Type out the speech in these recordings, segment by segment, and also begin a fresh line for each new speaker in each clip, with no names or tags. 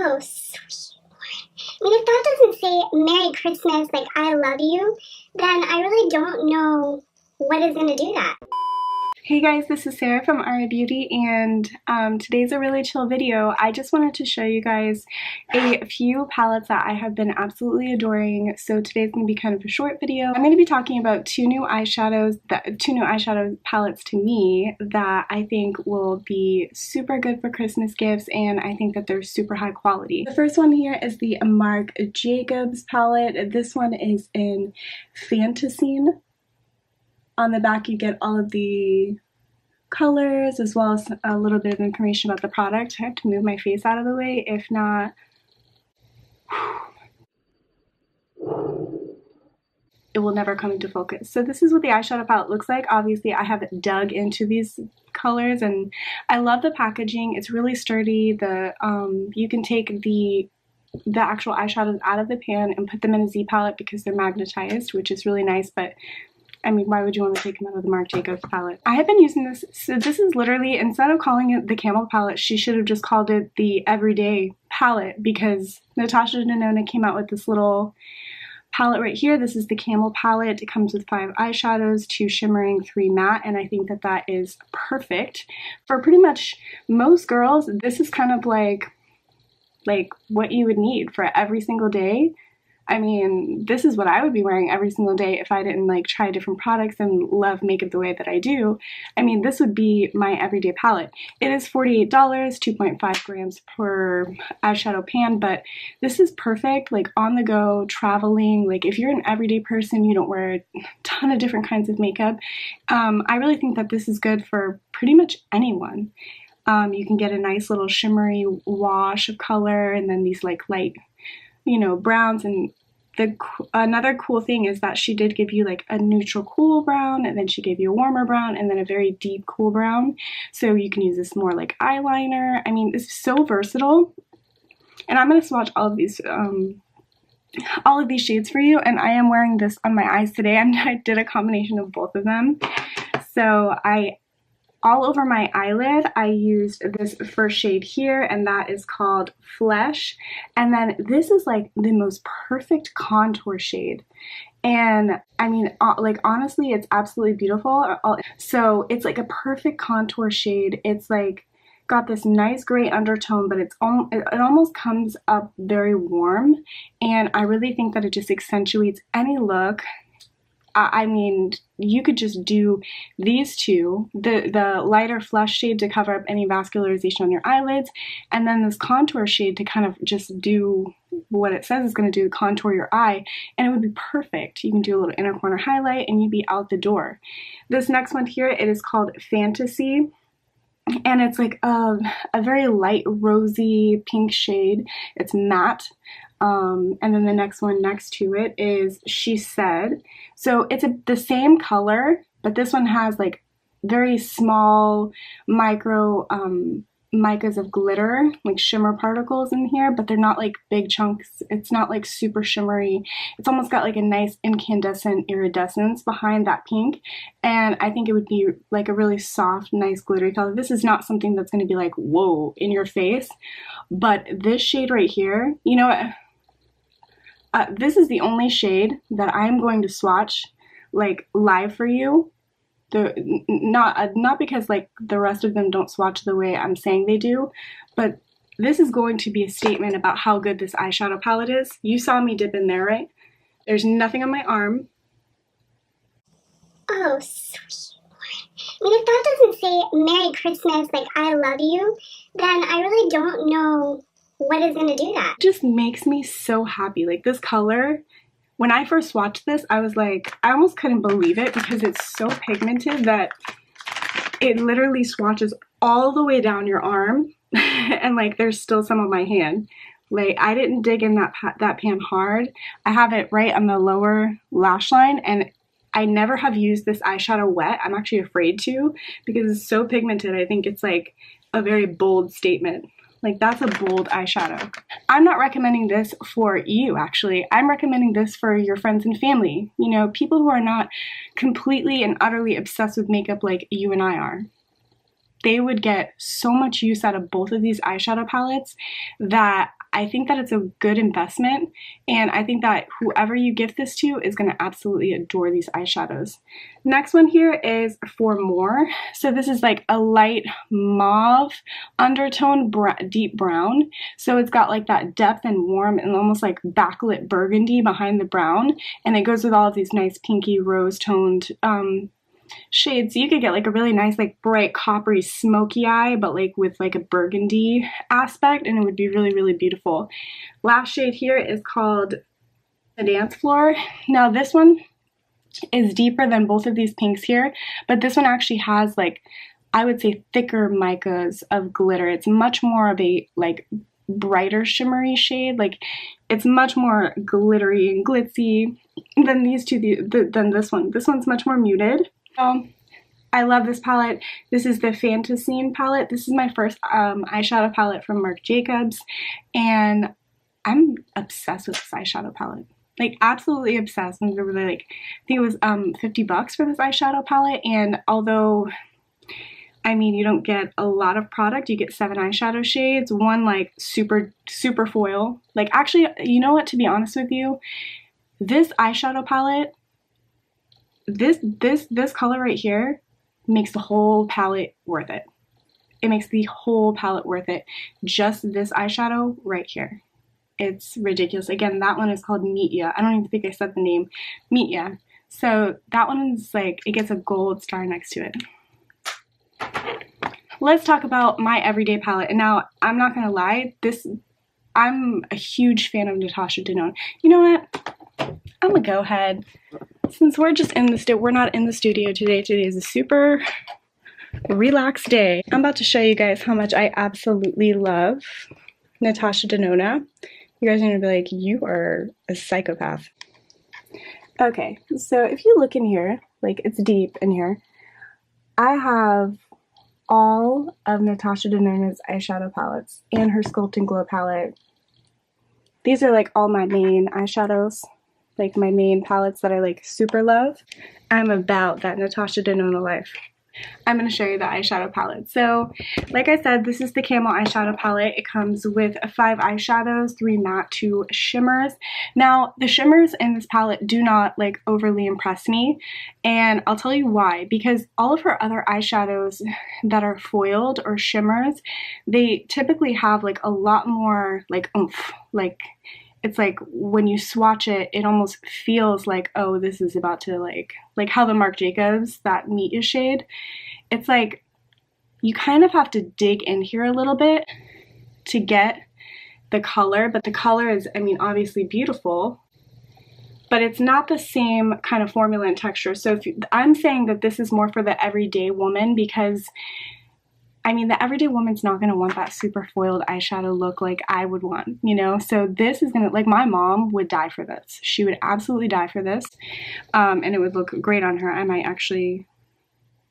Oh, sweet. I mean, if that doesn't say Merry Christmas, like I love you, then I really don't know what is going to do that.
Hey guys, this is Sarah from Ara Beauty, and today's a really chill video. I just wanted to show you guys a few palettes that I have been absolutely adoring. So today's going to be kind of a short video. I'm going to be talking about two new eyeshadow palettes to me that I think will be super good for Christmas gifts, and I think that they're super high quality. The first one here is the Marc Jacobs palette. This one is in Fantascene. On the back you get all of the colors as well as a little bit of information about the product. I have to move my face out of the way, if not it will never come into focus. So this is what the eyeshadow palette looks like. Obviously I have dug into these colors and I love the packaging. It's really sturdy. You can take the actual eyeshadows out of the pan and put them in a Z palette because they're magnetized, which is really nice, but I mean, why would you want to take them out of the Marc Jacobs palette? I have been using this, so this is literally, instead of calling it the Camel Palette, she should have just called it the Everyday Palette, because Natasha and Denona came out with this little palette right here. This is the Camel Palette. It comes with 5 eyeshadows, 2 shimmering, 3 matte, and I think that that is perfect for pretty much most girls. This is kind of like what you would need for every single day. I mean, this is what I would be wearing every single day if I didn't like try different products and love makeup the way that I do. I mean, this would be my everyday palette. It is $48, 2.5 grams per eyeshadow pan, but this is perfect, like on the go, traveling. Like if you're an everyday person, you don't wear a ton of different kinds of makeup. I really think that this is good for pretty much anyone. You can get a nice little shimmery wash of color and then these like light, you know, browns. And another cool thing is that she did give you like a neutral cool brown, and then she gave you a warmer brown, and then a very deep cool brown, so you can use this more like eyeliner. I mean, it's so versatile, and I'm going to swatch all of these shades for you, and I am wearing this on my eyes today. I did a combination of both of them. So all over my eyelid, I used this first shade here, and that is called Flesh. And then this is like the most perfect contour shade. And I mean, like honestly, it's absolutely beautiful. So it's like a perfect contour shade. It's like got this nice gray undertone, but it almost comes up very warm. And I really think that it just accentuates any look. I mean, you could just do these two, the lighter Flesh shade to cover up any vascularization on your eyelids, and then this contour shade to kind of just do what it says it's going to do, contour your eye, and it would be perfect. You can do a little inner corner highlight and you'd be out the door. This next one here, it is called Fantasy. And it's like a very light rosy pink shade. It's matte. And then the next one next to it is She Said. So it's the same color, but this one has like very small micro micas of glitter, like shimmer particles in here, but they're not like big chunks. It's not like super shimmery. It's almost got like a nice incandescent iridescence behind that pink, and I think it would be like a really soft, nice glittery color. This is not something that's going to be like, whoa, in your face, but this shade right here, you know what? This is the only shade that I'm going to swatch like live for you. Not because like the rest of them don't swatch the way I'm saying they do, but this is going to be a statement about how good this eyeshadow palette is. You saw me dip in there, right? There's nothing on my arm.
Oh, sweet. I mean, if that doesn't say Merry Christmas, like I love you, then I really don't know what is going to do that.
It just makes me so happy. Like this color, when I first swatched this, I was like, I almost couldn't believe it because it's so pigmented that it literally swatches all the way down your arm and like there's still some on my hand. Like I didn't dig in that pan hard. I have it right on the lower lash line, and I never have used this eyeshadow wet. I'm actually afraid to because it's so pigmented. I think it's like a very bold statement. Like that's a bold eyeshadow. I'm not recommending this for you, actually. I'm recommending this for your friends and family. You know, people who are not completely and utterly obsessed with makeup like you and I are. they would get so much use out of both of these eyeshadow palettes that I think that it's a good investment, and I think that whoever you gift this to is going to absolutely adore these eyeshadows. Next one here is For More. So this is like a light mauve undertone, deep brown. So it's got like that depth and warm and almost like backlit burgundy behind the brown, and it goes with all of these nice pinky rose toned shades. So you could get like a really nice like bright coppery smoky eye, but like with like a burgundy aspect, and it would be really, really beautiful. Last shade here is called The Dance Floor. Now this one is deeper than both of these pinks here, but this one actually has like, I would say, thicker micas of glitter. It's much more of a like brighter shimmery shade. Like it's much more glittery and glitzy than these two, than this one. This one's much more muted. I love this palette. This is the Fantascene palette. This is my first eyeshadow palette from Marc Jacobs, and I'm obsessed with this eyeshadow palette. Like absolutely obsessed. I'm really like, I think it was $50 for this eyeshadow palette, and although I mean you don't get a lot of product, you get 7 eyeshadow shades, one like super foil. Like actually, you know what, to be honest with you, this eyeshadow palette, this color right here makes the whole palette worth it. It makes the whole palette worth it. Just this eyeshadow right here. It's ridiculous. Again, that one is called Meet Ya. I don't even think I said the name. Meet Ya. So that one's like, it gets a gold star next to it. Let's talk about my everyday palette. And now, I'm not gonna lie, I'm a huge fan of Natasha Denona. You know what? I'm gonna go ahead. Since we're just in the we're not in the studio today. Today is a super relaxed day. I'm about to show you guys how much I absolutely love Natasha Denona. You guys are gonna be like, you are a psychopath. Okay, so if you look in here, like it's deep in here, I have all of Natasha Denona's eyeshadow palettes and her Sculpt and Glow palette. These are like all my main eyeshadows, like my main palettes that I like super love. I'm about that Natasha Denona life. I'm going to show you the eyeshadow palette. So like I said, this is the Camel eyeshadow palette. It comes with 5 eyeshadows, 3 matte, 2 shimmers. Now the shimmers in this palette do not like overly impress me, and I'll tell you why. Because all of her other eyeshadows that are foiled or shimmers, they typically have like a lot more like oomph. Like it's like when you swatch it, it almost feels like, oh, this is about to like how the Marc Jacobs, that Meet Ya shade, it's like you kind of have to dig in here a little bit to get the color, but the color is, I mean, obviously beautiful, but it's not the same kind of formula and texture. So I'm saying that this is more for the everyday woman, because I mean, the everyday woman's not going to want that super foiled eyeshadow look like I would want, you know? So this is going to, like, my mom would die for this. She would absolutely die for this. And it would look great on her. I might actually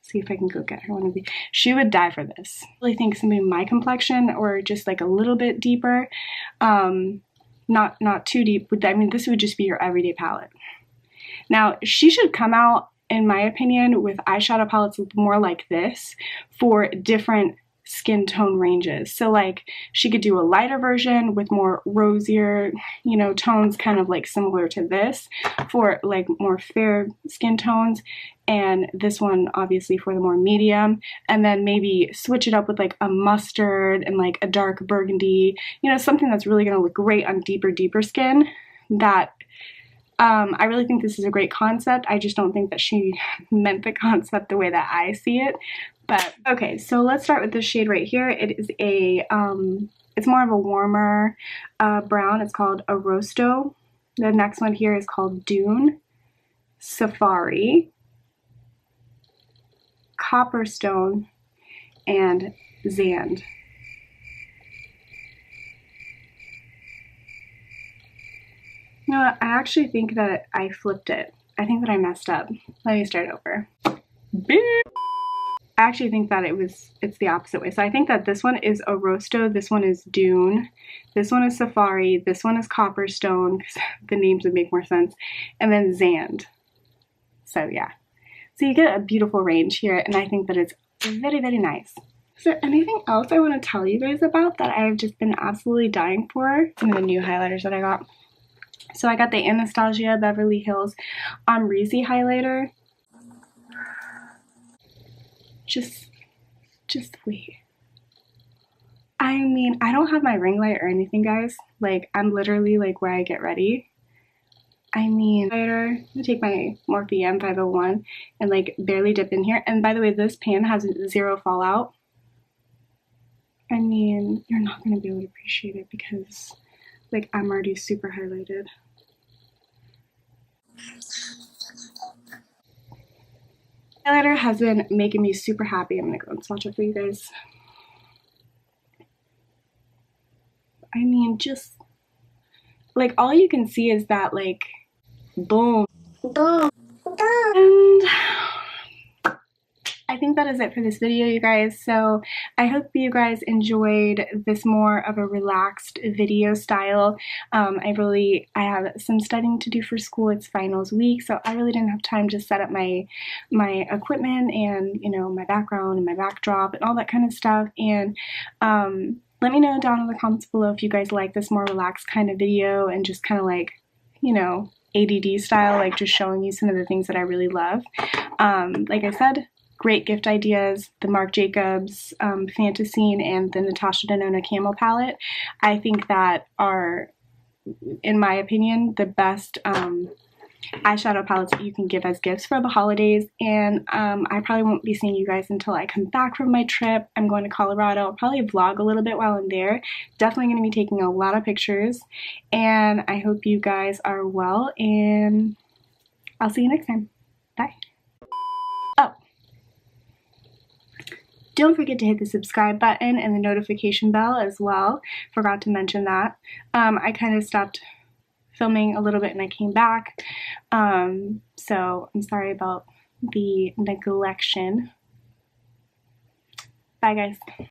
see if I can go get her one of these. She would die for this. I really think somebody my complexion, or just like a little bit deeper, not too deep. I mean, this would just be your everyday palette. Now, she should come out, in my opinion, with eyeshadow palettes more like this for different skin tone ranges. So like she could do a lighter version with more rosier, you know, tones, kind of like similar to this, for like more fair skin tones, and this one obviously for the more medium, and then maybe switch it up with like a mustard and like a dark burgundy, you know, something that's really going to look great on deeper skin. That I really think this is a great concept. I just don't think that she meant the concept the way that I see it. But okay, so let's start with this shade right here. It is a, it's more of a warmer brown. It's called Arosto. The next one here is called Dune, Safari, Copperstone, and Zand. No, I actually think that I flipped it. I think that I messed up. Let me start over. Beep. I actually think that it's the opposite way. So I think that this one is Arosto, this one is Dune, this one is Safari, this one is Copperstone, because the names would make more sense, and then Zand. So yeah. So you get a beautiful range here, and I think that it's very, very nice. Is there anything else I want to tell you guys about that I've just been absolutely dying for? Some of the new highlighters that I got. So I got the Anastasia Beverly Hills Amrezy Highlighter. Just wait. I mean, I don't have my ring light or anything, guys. Like, I'm literally like where I get ready. I mean, I'm gonna take my Morphe M501 and like barely dip in here. And by the way, this pan has 0 fallout. I mean, you're not gonna be able to appreciate it because like I'm already super highlighted. Highlighter has been making me super happy. I'm gonna go and swatch it for you guys. I mean, just like all you can see is that like boom, boom, boom. And I think that is it for this video, you guys. So I hope you guys enjoyed this more of a relaxed video style. I have some studying to do for school. It's finals week, so I really didn't have time to set up my equipment and, you know, my background and my backdrop and all that kind of stuff. And let me know down in the comments below if you guys like this more relaxed kind of video and just kind of like, you know, ADD style, like just showing you some of the things that I really love. Like I said, great gift ideas, the Marc Jacobs Fantascene and the Natasha Denona Camel Palette. I think that are, in my opinion, the best eyeshadow palettes that you can give as gifts for the holidays. And I probably won't be seeing you guys until I come back from my trip. I'm going to Colorado. I'll probably vlog a little bit while I'm there. Definitely going to be taking a lot of pictures. And I hope you guys are well, and I'll see you next time. Bye. Oh, don't forget to hit the subscribe button and the notification bell as well. Forgot to mention that. I kind of stopped filming a little bit and I came back. So I'm sorry about the neglection. Bye guys.